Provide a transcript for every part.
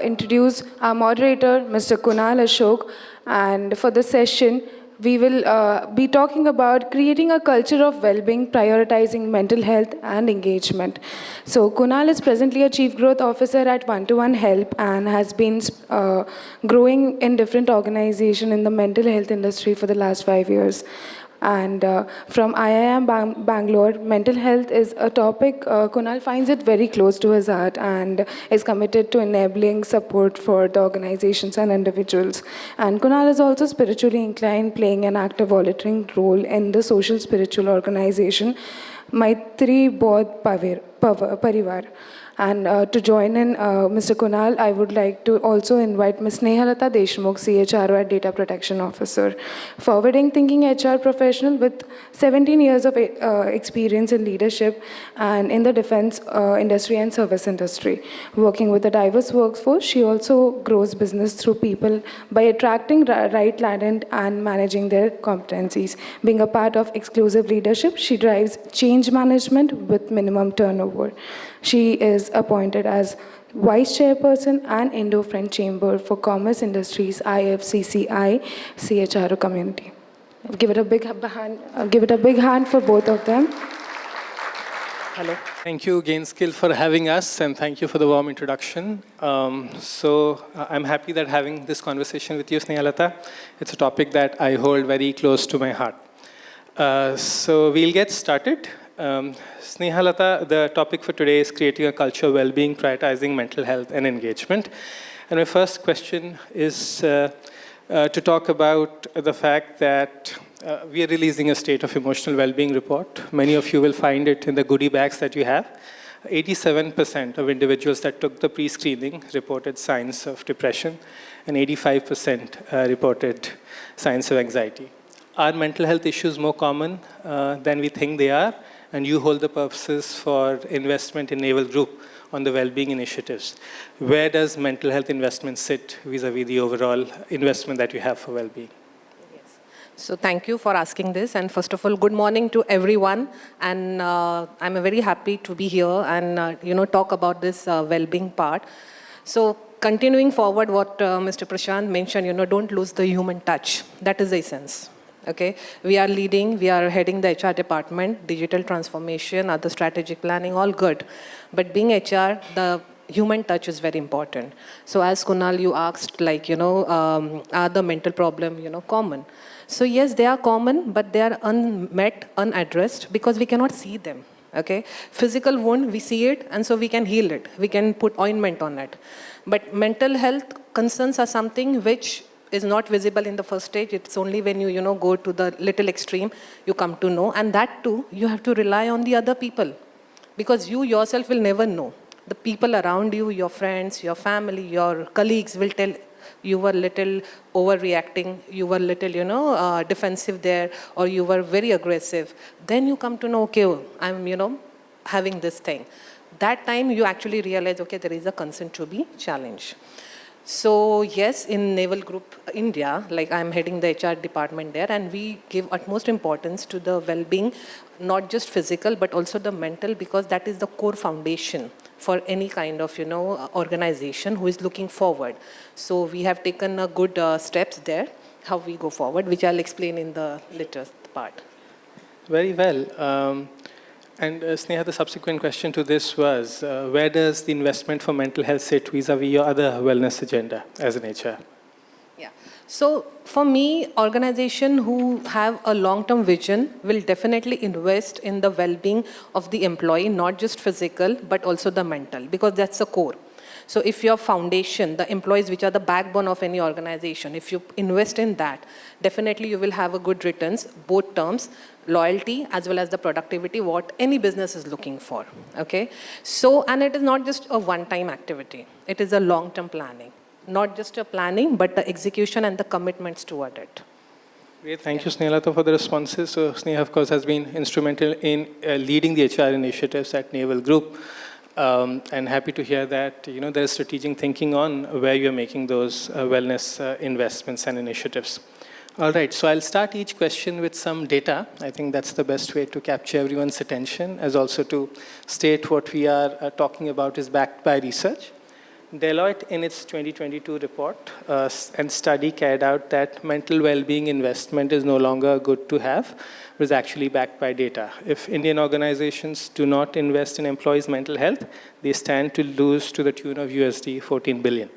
introduce our moderator, Mr. Kunal Ashok. And for the session, we will be talking about creating a culture of well-being, prioritizing mental health and engagement. So Kunal is presently a Chief Growth Officer at One-to-One Help and has been growing in different organizations in the mental health industry for the last 5 years. And from IIM Bangalore, mental health is a topic Kunal finds it very close to his heart and is committed to enabling support for the organizations and individuals. And Kunal is also spiritually inclined, playing an active volunteering role in the social spiritual organization Maitri Bodh Parivar. And to join in Mr. Kunal, I would like to also invite Ms. Snehalata Deshmukh, CHRO at Data Protection Officer, forwarding thinking HR professional with 17 years of experience in leadership and in the defense industry and service industry. Working with a diverse workforce, she also grows business through people by attracting right talent and managing their competencies. Being a part of exclusive leadership, she drives change management with minimum turnover. She is appointed as Vice Chairperson and Indo-French Chamber for Commerce Industries IFCCI CHRO community. Give it a big hand for both of them. Hello. Thank you, Gainskill, for having us, and thank you for the warm introduction. I'm happy that having this conversation with you, Snehalata. It's a topic that I hold very close to my heart. So we'll get started. Snehalata, the topic for today is creating a culture of well-being, prioritizing mental health and engagement. And my first question is to talk about the fact that we are releasing a state of emotional well-being report. Many of you will find it in the goodie bags that you have. 87% of individuals that took the pre-screening reported signs of depression, and 85% reported signs of anxiety. Are mental health issues more common than we think they are? And you hold the purposes for investment in Naval Group on the well-being initiatives. Where does mental health investment sit vis-a-vis the overall investment that you have for well-being? Yes. So thank you for asking this. And first of all, good morning to everyone. And I'm very happy to be here and talk about this well-being part. So continuing forward what Mr. Prashant mentioned, don't lose the human touch. That is the essence. Okay, we are heading the HR department, digital transformation, other strategic planning, all good. But being HR, the human touch is very important. So as Kunal, you asked, are the mental problem, common? So yes, they are common, but they are unmet, unaddressed because we cannot see them. Okay, physical wound, we see it, and so we can heal it. We can put ointment on it. But mental health concerns are something which is not visible in the first stage. It's only when you go to the little extreme, you come to know. And that too, you have to rely on the other people. Because you yourself will never know. The people around you, your friends, your family, your colleagues will tell you were little overreacting, you were little, defensive there, or you were very aggressive. Then you come to know, okay, I'm, having this thing. That time you actually realize, okay, there is a concern to be challenged. So yes, in Naval Group India, I'm heading the HR department there, and we give utmost importance to the well-being, not just physical, but also the mental, because that is the core foundation for any kind of, organization who is looking forward. So we have taken a good steps there, how we go forward, which I'll explain in the later part. Very well. And Sneha, the subsequent question to this was, where does the investment for mental health sit vis-a-vis your other wellness agenda as an HR? Yeah. So for me, organization who have a long-term vision will definitely invest in the well-being of the employee, not just physical, but also the mental, because that's the core. So if your foundation, the employees which are the backbone of any organization, if you invest in that, definitely you will have a good returns, both terms, loyalty as well as the productivity, what any business is looking for, okay? So, and it is not just a one-time activity. It is a long-term planning. Not just a planning, but the execution and the commitments toward it. Great, thank you, Snehalata, for the responses. So Sneha, of course, has been instrumental in leading the HR initiatives at Naval Group. And happy to hear that, there is strategic thinking on where you're making those wellness investments and initiatives. All right, so I'll start each question with some data. I think that's the best way to capture everyone's attention, as also to state what we are talking about is backed by research. Deloitte, in its 2022 report and study, carried out that mental well-being investment is no longer good to have, but is actually backed by data. If Indian organizations do not invest in employees' mental health, they stand to lose to the tune of USD 14 billion.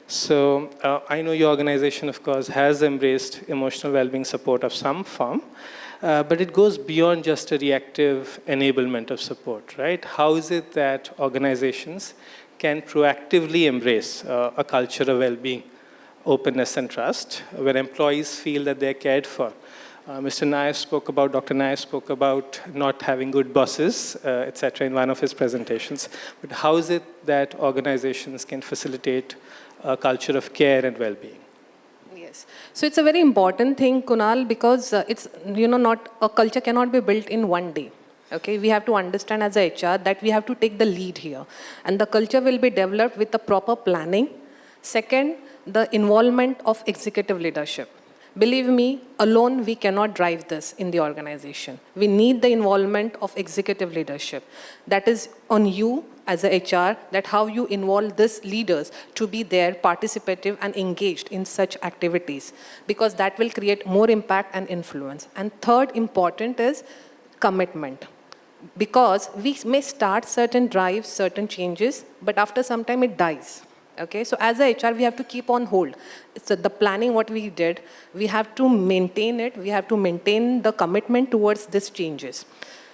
So I know your organization, of course, has embraced emotional well-being support of some form, but it goes beyond just a reactive enablement of support, right? How is it that organizations can proactively embrace a culture of well-being, openness, and trust, where employees feel that they're cared for? Dr. Nair spoke about not having good bosses, etc., in one of his presentations. But how is it that organizations can facilitate a culture of care and well-being? Yes. So it's a very important thing, Kunal, because it's, not a culture cannot be built in one day. Okay, we have to understand as a HR that we have to take the lead here. And the culture will be developed with the proper planning. Second, the involvement of executive leadership. Believe me, alone we cannot drive this in the organization. We need the involvement of executive leadership. That is on you as a HR, that how you involve these leaders to be there, participative and engaged in such activities, because that will create more impact and influence. And third important is commitment. Because we may start certain drives, certain changes, but after some time it dies. Okay, so as a HR, we have to keep on hold. So the planning, what we did, we have to maintain it. We have to maintain the commitment towards these changes.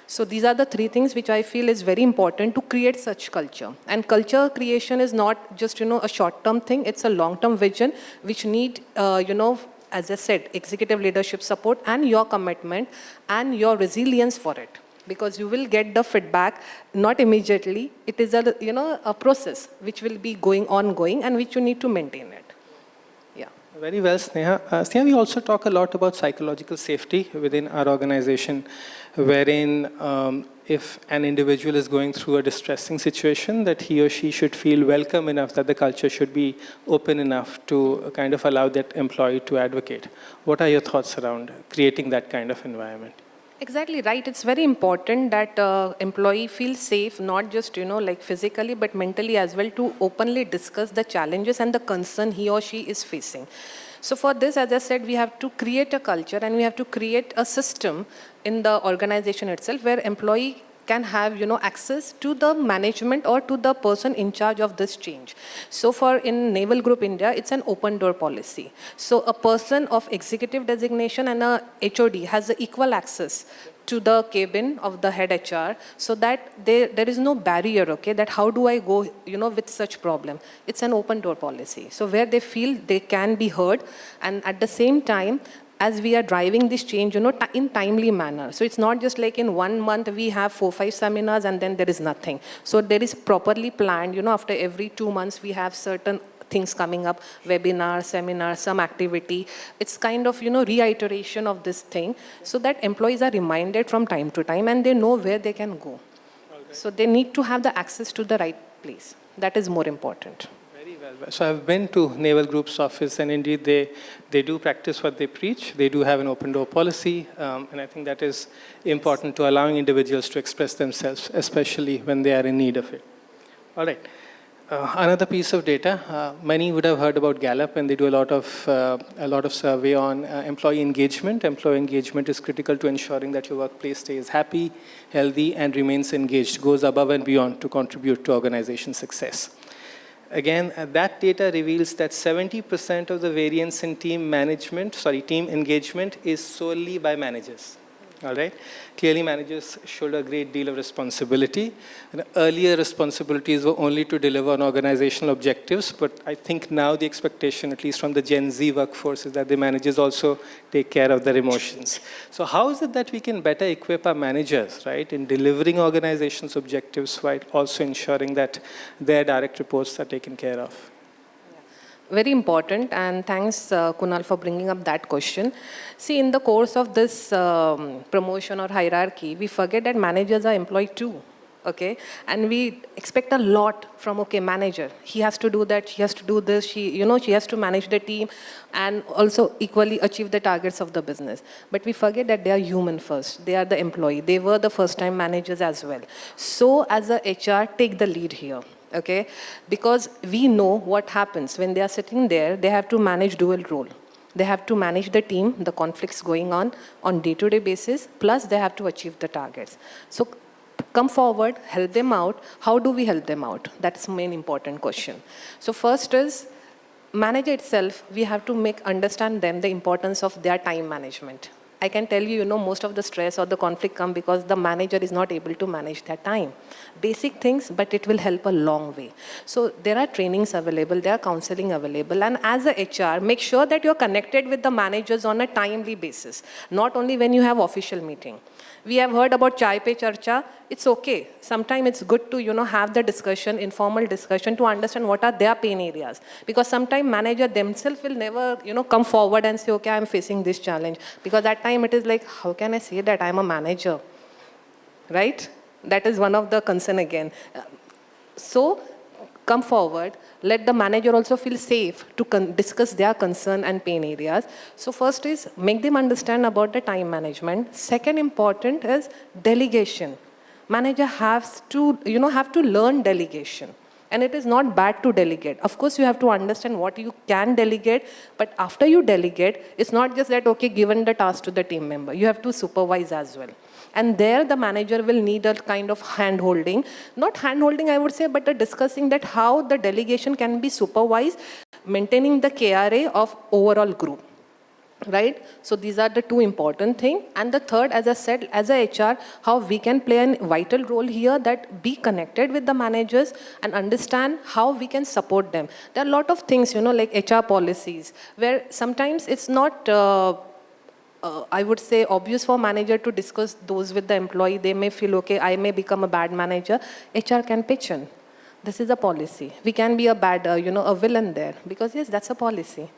So these are the three things which I feel is very important to create such culture. And culture creation is not just, a short-term thing. It's a long-term vision which need, as I said, executive leadership support and your commitment and your resilience for it. Because you will get the feedback not immediately. It is a process which will be ongoing and which you need to maintain it. Yeah. Very well, Sneha. Sneha, we also talk a lot about psychological safety within our organization, wherein if an individual is going through a distressing situation, that he or she should feel welcome enough, that the culture should be open enough to kind of allow that employee to advocate. What are your thoughts around creating that kind of environment? Exactly right. It's very important that employee feels safe, not just, like physically, but mentally as well, to openly discuss the challenges and the concern he or she is facing. So for this, as I said, we have to create a culture and we have to create a system in the organization itself where employee can have, access to the management or to the person in charge of this change. So for in Naval Group India, it's an open door policy. So a person of executive designation and a HOD has equal access to the cabin of the head HR, so that there is no barrier, okay, that how do I go, with such problem. It's an open door policy. So where they feel they can be heard, and at the same time, as we are driving this change, in timely manner. So it's not just like in 1 month we have 4-5 seminars and then there is nothing. So there is properly planned, after every 2 months we have certain things coming up, webinar, seminar, some activity. It's kind of, reiteration of this thing so that employees are reminded from time to time and they know where they can go. Okay. So they need to have the access to the right place. That is more important. So I've been to Naval Group's office, and indeed they do practice what they preach. They do have an open door policy, and I think that is important to allowing individuals to express themselves, especially when they are in need of it. All right. Another piece of data, many would have heard about Gallup, and they do a lot of survey on employee engagement. Employee engagement is critical to ensuring that your workplace stays happy, healthy, and remains engaged, goes above and beyond to contribute to organization success. Again, that data reveals that 70% of the variance in team engagement is solely by managers. All right? Clearly, managers shoulder a great deal of responsibility. And earlier responsibilities were only to deliver on organizational objectives, but I think now the expectation, at least from the Gen Z workforce, is that the managers also take care of their emotions. So how is it that we can better equip our managers, right, in delivering organizations' objectives while also ensuring that their direct reports are taken care of? Very important, and thanks, Kunal, for bringing up that question. See, in the course of this promotion or hierarchy, we forget that managers are employed too, okay? And we expect a lot from, manager. He has to do that, she has to do this, she has to manage the team and also equally achieve the targets of the business. But we forget that they are human first. They are the employee. They were the first-time managers as well. So as a HR, take the lead here. okay? Because we know what happens when they are sitting there, they have to manage dual role. They have to manage the team, the conflicts going on day-to-day basis, plus they have to achieve the targets. So come forward, help them out. How do we help them out? That's the main important question. So first is, manager itself, we have to understand them the importance of their time management. I can tell you, most of the stress or the conflict come because the manager is not able to manage their time. Basic things, but it will help a long way. So there are trainings available, there are counseling available, and as a HR, make sure that you're connected with the managers on a timely basis, not only when you have official meeting. We have heard about chai pe charcha. It's okay. Sometimes it's good to, have the discussion, informal discussion, to understand what are their pain areas. Because sometimes manager themselves will never, come forward and say, okay, I'm facing this challenge. Because that time it is like, how can I say that I'm a manager? Right? That is one of the concern again. So come forward, let the manager also feel safe to discuss their concern and pain areas. So first is make them understand about the time management. Second important is delegation. Manager has to, have to learn delegation. And it is not bad to delegate. Of course, you have to understand what you can delegate, but after you delegate, it's not just that, okay, given the task to the team member. You have to supervise as well. And there the manager will need a kind of hand-holding. Not hand-holding, I would say, but discussing that how the delegation can be supervised, maintaining the KRA of overall group. Right? So these are the two important things. And the third, as I said, as a HR, how we can play a vital role here, that be connected with the managers and understand how we can support them. There are a lot of things, like HR policies, where sometimes it's not, I would say, obvious for manager to discuss those with the employee. They may feel, okay, I may become a bad manager. HR can pitch in. This is a policy. We can be a bad, a villain there, because yes, that's a policy.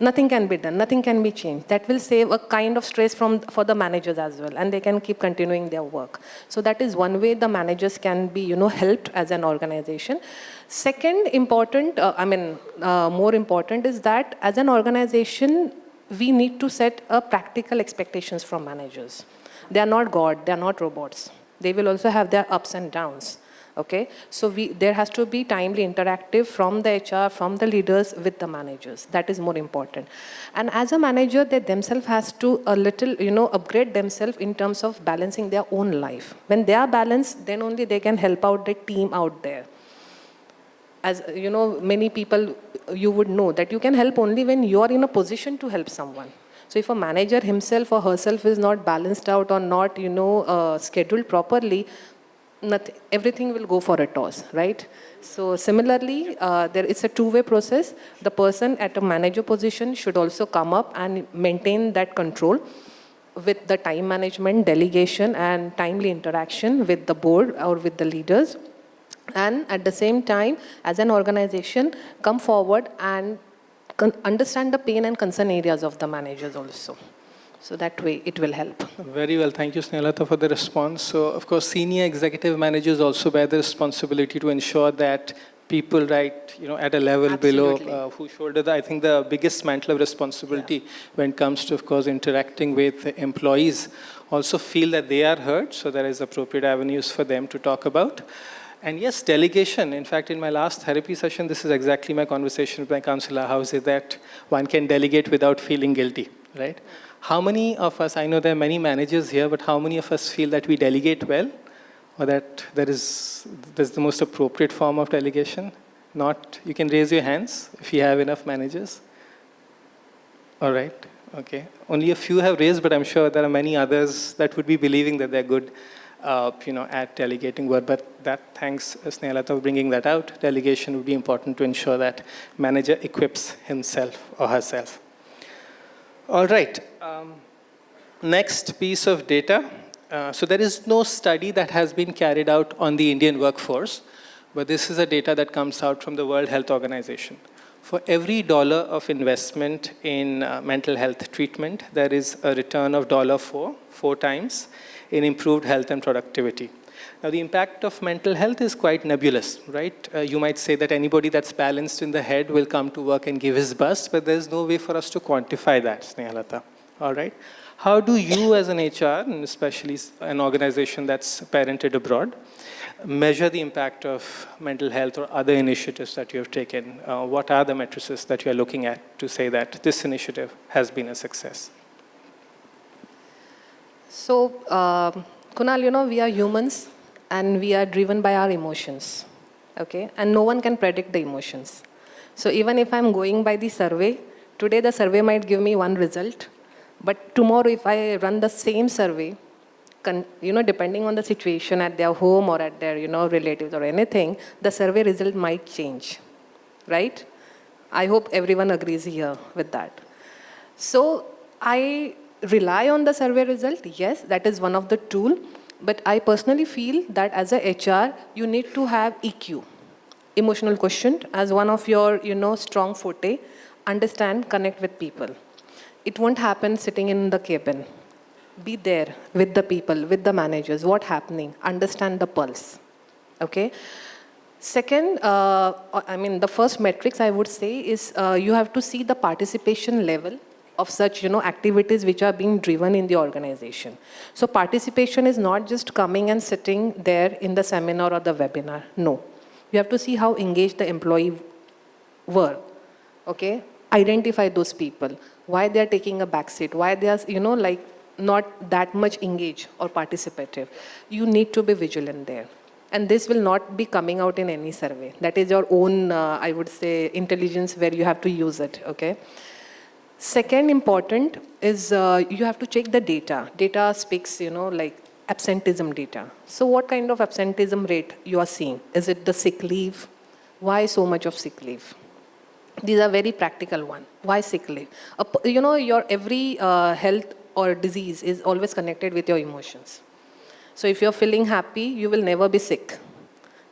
Nothing can be done, nothing can be changed. That will save a kind of stress for the managers as well, and they can keep continuing their work. So that is one way the managers can be, helped as an organization. Second important, more important is that as an organization, we need to set practical expectations from managers. They are not God, they are not robots. They will also have their ups and downs. Okay, so there has to be timely interactive from the HR, from the leaders with the managers. That is more important. And as a manager, they themselves has to a little, upgrade themselves in terms of balancing their own life. When they are balanced, then only they can help out the team out there. As many people, you would know that you can help only when you are in a position to help someone. So if a manager himself or herself is not balanced out or not, scheduled properly, everything will go for a toss, right? So similarly, it's a two-way process. The person at a manager position should also come up and maintain that control with the time management, delegation, and timely interaction with the board or with the leaders. And at the same time, as an organization, come forward and understand the pain and concern areas of the managers also. So that way, it will help. Very well. Thank you, Snehalata, for the response. So, of course, senior executive managers also bear the responsibility to ensure that people, at a level below, who shoulder I think the biggest mantle of responsibility when it comes to, of course, interacting with employees, also feel that they are heard. So there is appropriate avenues for them to talk about. And yes, delegation. In fact, in my last therapy session, this is exactly my conversation with my counselor. How is it that one can delegate without feeling guilty, right? How many of us, I know there are many managers here, but how many of us feel that we delegate well, or that there's the most appropriate form of delegation? Not, you can raise your hands if you have enough managers. All right, okay. Only a few have raised, but I'm sure there are many others that would be believing that they're good at delegating work. But thanks, Snehalata, for bringing that out. Delegation would be important to ensure that manager equips himself or herself. All right. Next piece of data. So there is no study that has been carried out on the Indian workforce, but this is a data that comes out from the World Health Organization. For every dollar of investment in mental health treatment, there is a return of four times in improved health and productivity. Now, the impact of mental health is quite nebulous, right? You might say that anybody that's balanced in the head will come to work and give his best, but there's no way for us to quantify that, Snehalata. All right? How do you as an HR, and especially an organization that's parented abroad, measure the impact of mental health or other initiatives that you have taken? What are the matrices that you are looking at to say that this initiative has been a success? So, Kunal, we are humans and we are driven by our emotions, okay? And no one can predict the emotions. So even if I'm going by the survey, today the survey might give me one result, but tomorrow if I run the same survey, depending on the situation at their home or at their, relatives or anything, the survey result might change, right? I hope everyone agrees here with that. So I rely on the survey result. Yes, that is one of the tool. But I personally feel that as a HR, you need to have EQ, emotional quotient, as one of your, strong forte. Understand, connect with people. It won't happen sitting in the cabin. Be there with the people, with the managers, what's happening, understand the pulse, okay? Second, the first metrics I would say is you have to see the participation level of such, activities which are being driven in the organization. So participation is not just coming and sitting there in the seminar or the webinar, no. You have to see how engaged the employee were, okay? Identify those people, why they're taking a backseat, why they're, not that much engaged or participative. You need to be vigilant there. And this will not be coming out in any survey. That is your own, I would say, intelligence where you have to use it, okay? Second important is you have to check the data. Data speaks, like absenteeism data. So what kind of absenteeism rate you are seeing? Is it the sick leave? Why so much of sick leave? These are very practical one. Why sick leave? Your every health or disease is always connected with your emotions. So if you're feeling happy, you will never be sick.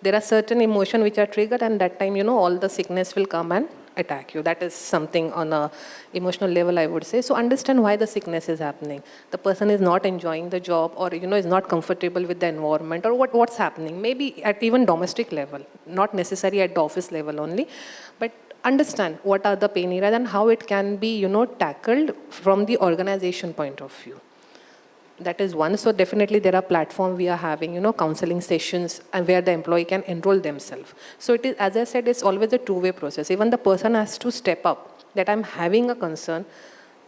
There are certain emotions which are triggered, and that time, all the sickness will come and attack you. That is something on a emotional level, I would say. So understand why the sickness is happening. The person is not enjoying the job, or is not comfortable with the environment, or what's happening. Maybe at even domestic level, not necessarily at the office level only, but understand what are the pain areas and how it can be, tackled from the organization point of view. That is one. So definitely there are platforms we are having, counseling sessions and where the employee can enroll themselves. So it is, as I said, it's always a two-way process. Even the person has to step up that I'm having a concern,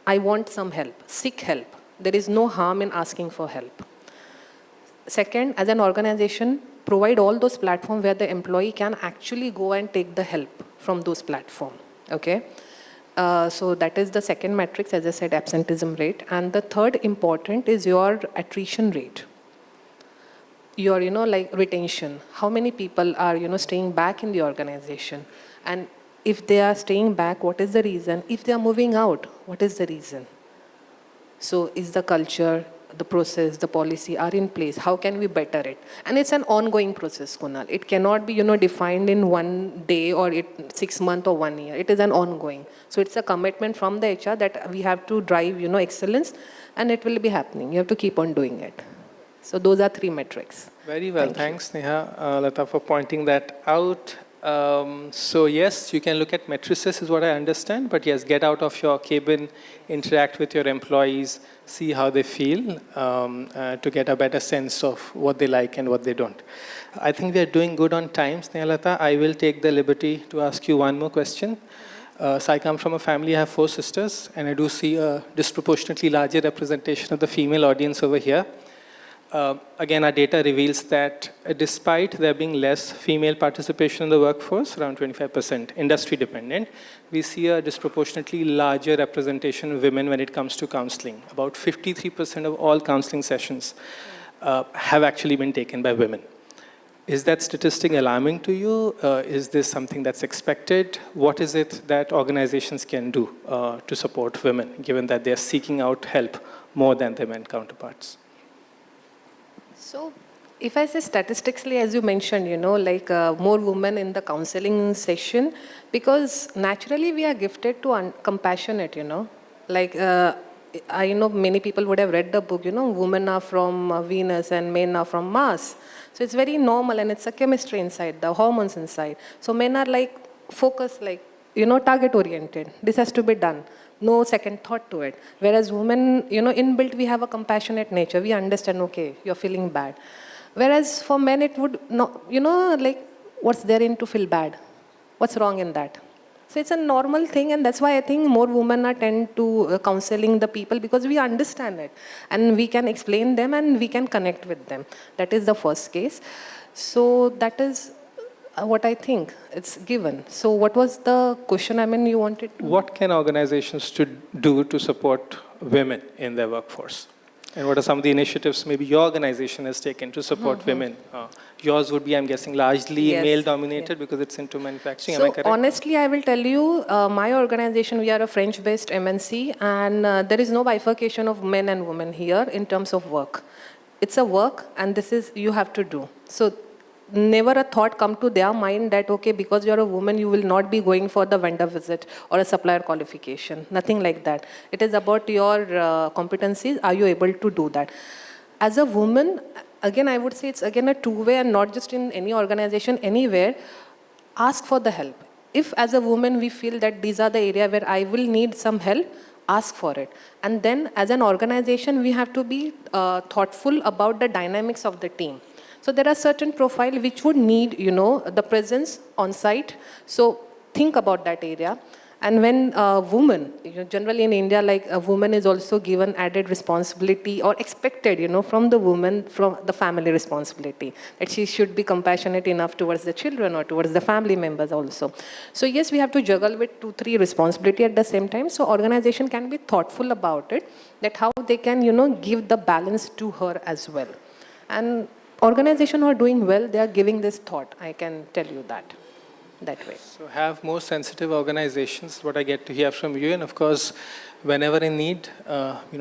I want some help, seek help. There is no harm in asking for help. Second, as an organization, provide all those platforms where the employee can actually go and take the help from those platforms, okay? So that is the second matrix, as I said, absenteeism rate. And the third important is your attrition rate. Your, like retention. How many people are, staying back in the organization? And if they are staying back, what is the reason? If they are moving out, what is the reason? So is the culture, the process, the policy are in place? How can we better it? And it's an ongoing process, Kunal. It cannot be, defined in one day or 6 months or 1 year. It is an ongoing. So it's a commitment from the HR that we have to drive, excellence, and it will be happening. You have to keep on doing it. So those are 3 metrics. Very well. Thanks, Snehalata, for pointing that out. So yes, you can look at matrices is what I understand, but yes, get out of your cabin, interact with your employees, see how they feel to get a better sense of what they like and what they don't. I think we are doing good on time, Snehalata. I will take the liberty to ask you one more question. So I come from a family, I have 4 sisters, and I do see a disproportionately larger representation of the female audience over here. Again, our data reveals that despite there being less female participation in the workforce, around 25%, industry dependent, we see a disproportionately larger representation of women when it comes to counseling. About 53% of all counseling sessions have actually been taken by women. Is that statistic alarming to you? Is this something that's expected? What is it that organizations can do to support women, given that they're seeking out help more than their men counterparts? So if I say statistically, as you mentioned, more women in the counseling session, because naturally we are gifted to compassionate, I know many people would have read the book, women are from Venus and men are from Mars. So it's very normal, and it's a chemistry inside, the hormones inside. So men are like focused, target oriented. This has to be done. No second thought to it. Whereas women, inbuilt, we have a compassionate nature. We understand, okay, you're feeling bad. Whereas for men, it would not, like, what's there in to feel bad? What's wrong in that? So it's a normal thing, and that's why I think more women are tend to counseling the people, because we understand it and we can explain them and we can connect with them. That is the first case. So that is what I think it's given. So what was the question? I mean, you wanted to... What can organizations to do to support women in their workforce? And what are some of the initiatives maybe your organization has taken to support women? Yours would be, I'm guessing, largely Yes, male-dominated yes. because it's into manufacturing. So Am I correct? honestly, I will tell you, my organization, we are a French-based MNC, and there is no bifurcation of men and women here in terms of work. It's a work, and this is you have to do. So never a thought come to their mind that, okay, because you're a woman, you will not be going for the vendor visit or a supplier qualification. Nothing like that. It is about your competencies. Are you able to do that? As a woman, again, I would say it's again a two-way, and not just in any organization, anywhere. Ask for the help. If as a woman we feel that these are the area where I will need some help, ask for it. And then as an organization, we have to be thoughtful about the dynamics of the team. So there are certain profile which would need, the presence on site. So think about that area. And when a woman, generally in India, like a woman is also given added responsibility or expected, from the woman, from the family responsibility, that she should be compassionate enough towards the children or towards the family members also. So yes, we have to juggle with 2-3 responsibility at the same time. So organization can be thoughtful about it, that how they can, give the balance to her as well. And organization who are doing well, they are giving this thought. I can tell you that way. So have more sensitive organizations, what I get to hear from you. And of course, whenever in need,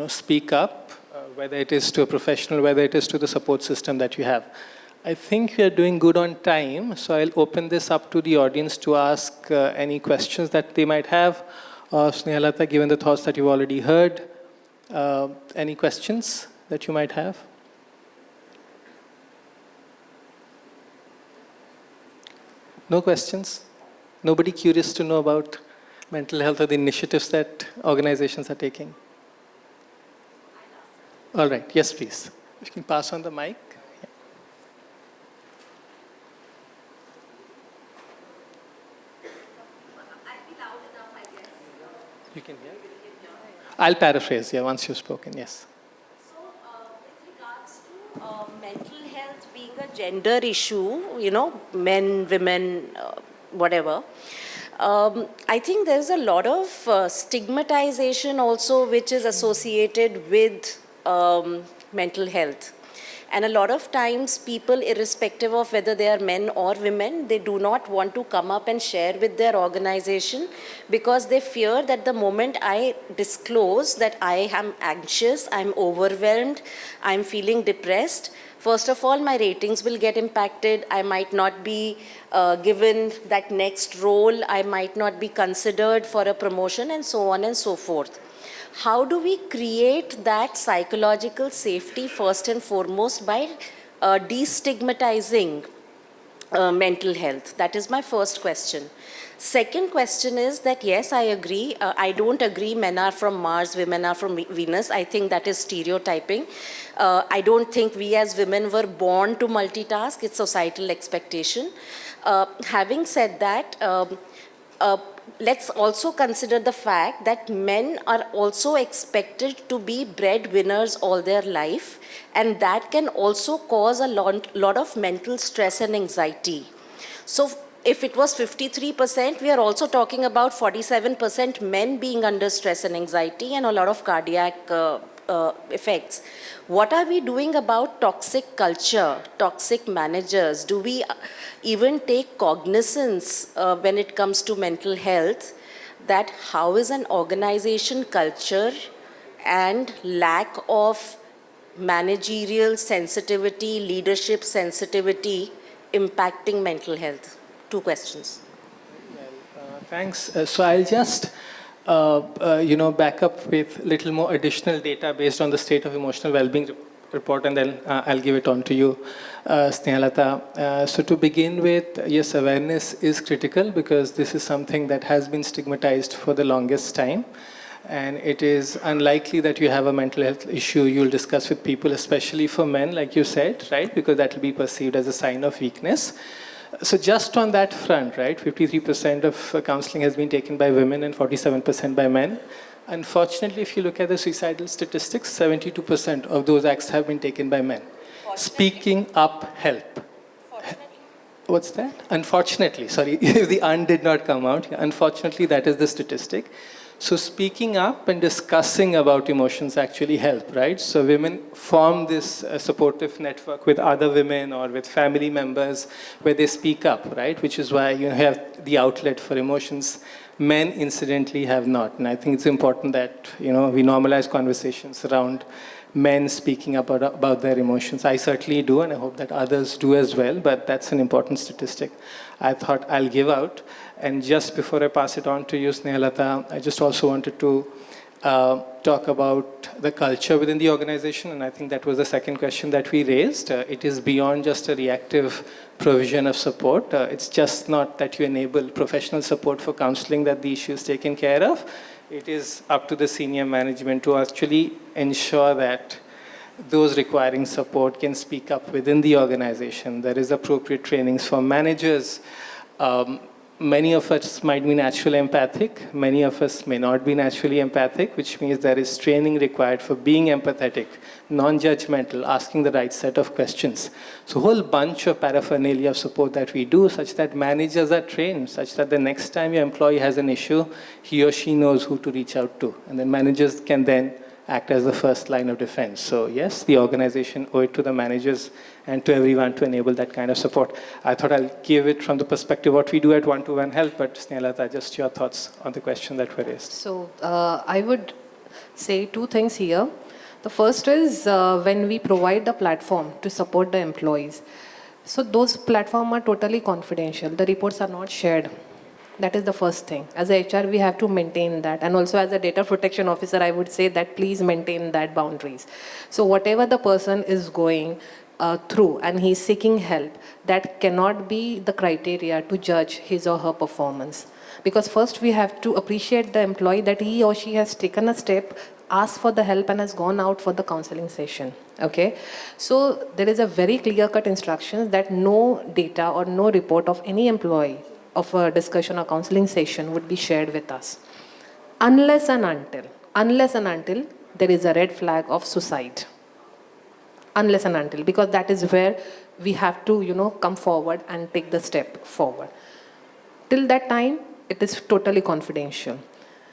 speak up, whether it is to a professional, whether it is to the support system that you have. I think we are doing good on time, so I'll open this up to the audience to ask any questions that they might have. Snehalata, given the thoughts that you've already heard, any questions that you might have? No questions? Nobody curious to know about mental health or the initiatives that organizations are taking? All right, yes, please. You can pass on the mic. Yeah. I'll be loud enough, I guess. You can hear? I'll paraphrase, once you've spoken, yes. So, with regards to mental health being a gender issue, men, women, whatever, I think there's a lot of stigmatization also which is associated with mental health. And a lot of times people, irrespective of whether they are men or women, they do not want to come up and share with their organization because they fear that the moment I disclose that I am anxious, I'm overwhelmed, I'm feeling depressed, first of all, my ratings will get impacted. I might not be given that next role. I might not be considered for a promotion, and so on and so forth. How do we create that psychological safety first and foremost by destigmatizing mental health? That is my first question. Second question is that, yes, I agree. I don't agree men are from Mars, women are from Venus. I think that is stereotyping. I don't think we as women were born to multitask. It's societal expectation. Having said that, let's also consider the fact that men are also expected to be breadwinners all their life, and that can also cause a lot of mental stress and anxiety. So if it was 53%, we are also talking about 47% men being under stress and anxiety and a lot of cardiac effects. What are we doing about toxic culture, toxic managers? Do we even take cognizance when it comes to mental health, that how is an organization culture and lack of managerial sensitivity, leadership sensitivity impacting mental health? 2 questions. Thanks. So I'll just back up with a little more additional data based on the State of Emotional Wellbeing report, and then I'll give it on to you, Snehalata. So to begin with, yes, awareness is critical because this is something that has been stigmatized for the longest time. And it is unlikely that you have a mental health issue you'll discuss with people, especially for men, like you said, right? Because that will be perceived as a sign of weakness. So just on that front, right, 53% of counseling has been taken by women and 47% by men. Unfortunately, if you look at the suicidal statistics, 72% of those acts have been taken by men. Speaking up help. What's that? Unfortunately, sorry, if the "un" did not come out. Unfortunately, that is the statistic. So speaking up and discussing about emotions actually help, right? So women form this supportive network with other women or with family members where they speak up, right? Which is why you have the outlet for emotions. Men, incidentally, have not. And I think it's important that we normalize conversations around men speaking up about their emotions. I certainly do, and I hope that others do as well, but that's an important statistic I thought I'll give out. And just before I pass it on to you, Snehalata, I just also wanted to talk about the culture within the organization, and I think that was the second question that we raised. It is beyond just a reactive provision of support. It's just not that you enable professional support for counseling that the issue is taken care of. It is up to the senior management to actually ensure that those requiring support can speak up within the organization. There is appropriate trainings for managers. Many of us might be naturally empathic. Many of us may not be naturally empathic, which means there is training required for being empathetic, non-judgmental, asking the right set of questions. So a whole bunch of paraphernalia of support that we do such that managers are trained, such that the next time your employee has an issue, he or she knows who to reach out to. And then managers can then act as the first line of defense. So yes, the organization owe it to the managers and to everyone to enable that kind of support. I thought I'll give it from the perspective what we do at One-to-One Health, but Snehalata, just your thoughts on the question that were raised. So I would say two things here. The first is when we provide the platform to support the employees. So those platforms are totally confidential. The reports are not shared. That is the first thing. As a HR, we have to maintain that. And also as a data protection officer, I would say that please maintain that boundaries. So whatever the person is going through and he's seeking help, that cannot be the criteria to judge his or her performance. Because first we have to appreciate the employee that he or she has taken a step, asked for the help and has gone out for the counseling session. Okay, so there is a very clear-cut instructions that no data or no report of any employee of a discussion or counseling session would be shared with us. Unless and until there is a red flag of suicide. Unless and until, because that is where we have to, come forward and take the step forward. Till that time, it is totally confidential.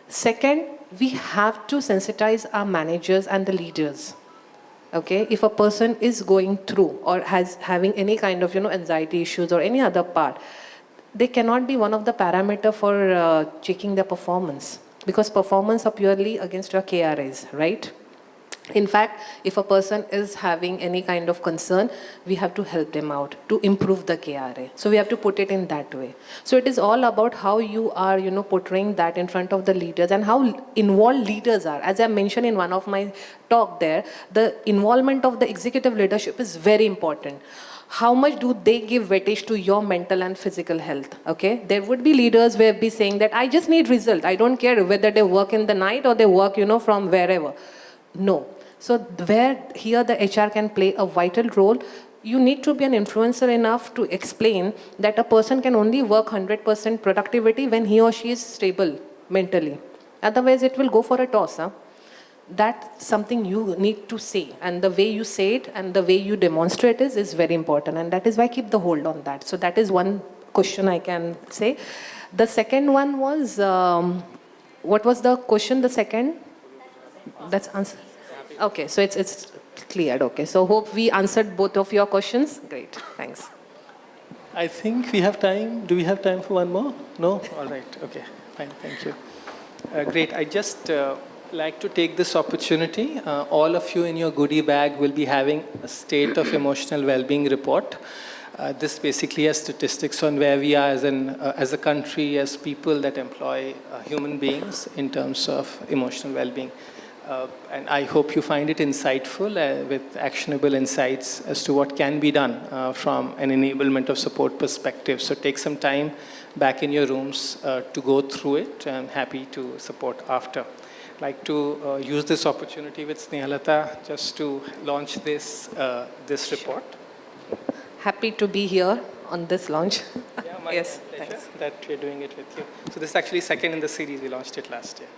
Second, we have to sensitize our managers and the leaders. Okay, if a person is going through or having any kind of, anxiety issues or any other part, they cannot be one of the parameters for checking their performance, because performance are purely against your KRAs, right? In fact, if a person is having any kind of concern, we have to help them out to improve the KRA. So we have to put it in that way. So it is all about how you are, portraying that in front of the leaders and how involved leaders are. As I mentioned in one of my talk there, the involvement of the executive leadership is very important. How much do they give weightage to your mental and physical health? Okay, there would be leaders who will be saying that I just need result. I don't care whether they work in the night or they work, from wherever. No. So where here the HR can play a vital role, you need to be an influencer enough to explain that a person can only work 100% productivity when he or she is stable mentally. Otherwise, it will go for a toss. Huh? That's something you need to say, and the way you say it and the way you demonstrate it is very important, and that is why keep the hold on that. So that is one question I can say. The second one was, what was the question, the second? That's answer. Okay, so it's cleared. Okay, so hope we answered both of your questions. Great, thanks. I think we have time. Do we have time for one more? No? All right. Okay, fine. Thank you. Great. I just like to take this opportunity. All of you in your goodie bag will be having a state of emotional well-being report. This basically has statistics on where we are as a country, as people that employ human beings in terms of emotional well-being. And I hope you find it insightful with actionable insights as to what can be done from an enablement of support perspective. So take some time back in your rooms to go through it. I'm happy to support after. like to use this opportunity with Snehalata just to launch this report. Happy to be here on this launch. Yeah, my Yes, pleasure thanks. that we're doing it with you. So this is actually second in the series. We launched it last year.